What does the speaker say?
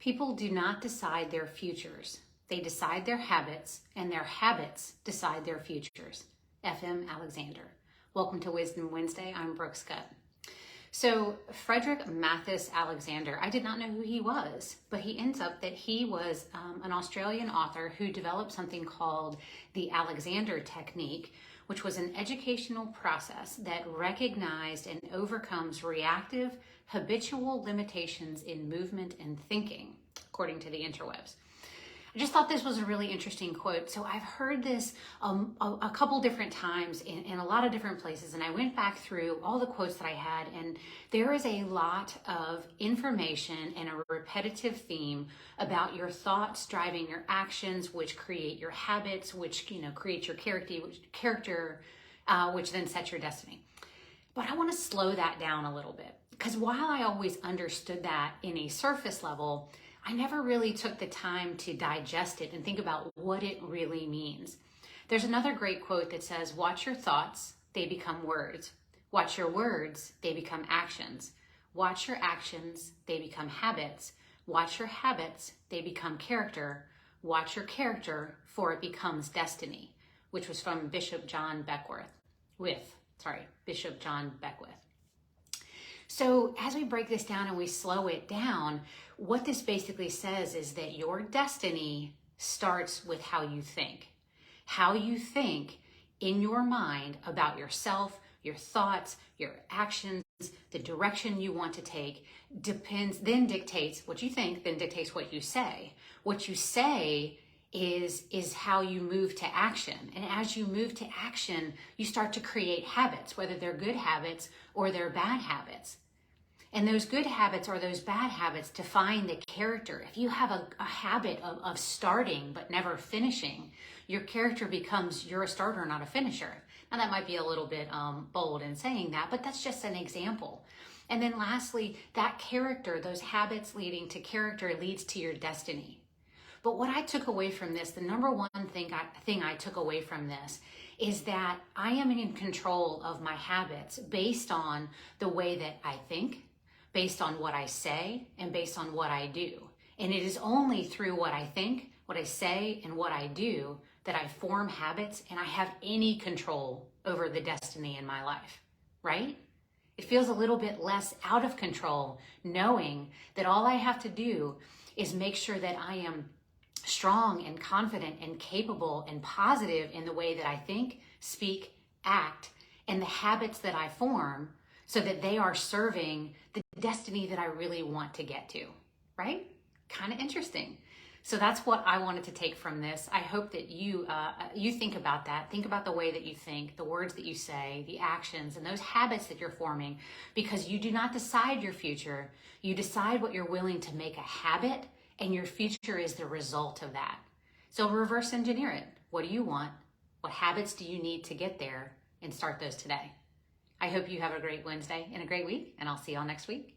People do not decide their futures. They decide their habits, and their habits decide their futures. F.M. Alexander. Welcome to Wisdom Wednesday. I'm Brooke Scott. So Frederick Mathis Alexander, I did not know who he was, but he ends up that he was an Australian author who developed something called the Alexander Technique, which was an educational process that recognized and overcomes reactive, habitual limitations in movement and thinking, according to the interwebs. I just thought this was a really interesting quote. So I've heard this a couple different times in a lot of different places, and I went back through all the quotes that I had, and there is a lot of information and a repetitive theme about your thoughts driving your actions, which create your habits, which create your character, which then sets your destiny. But I want to slow that down a little bit, because while I always understood that in a surface level, I never really took the time to digest it and think about what it really means. There's another great quote that says, watch your thoughts, they become words. Watch your words, they become actions. Watch your actions, they become habits. Watch your habits, they become character. Watch your character, for it becomes destiny, which was from Bishop John Beckwith. Bishop John Beckwith. So as we break this down and we slow it down, what this basically says is that your destiny starts with how you think. How you think in your mind about yourself, your thoughts, your actions, the direction you want to take dictates what you think, then dictates what you say. What you say is how you move to action. And as you move to action, you start to create habits, whether they're good habits or they're bad habits. And those good habits or those bad habits define the character. If you have a habit of starting but never finishing, your character becomes you're a starter, not a finisher. Now that might be a little bit bold in saying that, but that's just an example. And then lastly, that character, those habits leading to character leads to your destiny. But what I took away from this, the number one thing I took away from this is that I am in control of my habits based on the way that I think, based on what I say, and based on what I do. And it is only through what I think, what I say, and what I do that I form habits and I have any control over the destiny in my life, right? It feels a little bit less out of control knowing that all I have to do is make sure that I am strong and confident and capable and positive in the way that I think, speak, act, and the habits that I form so that they are serving the destiny that I really want to get to, right? Kind of interesting. So that's what I wanted to take from this. I hope that you think about that. Think about the way that you think, the words that you say, the actions, and those habits that you're forming, because you do not decide your future. You decide what you're willing to make a habit, and your future is the result of that. So reverse engineer it. What do you want? What habits do you need to get there? And start those today. I hope you have a great Wednesday and a great week, and I'll see y'all next week.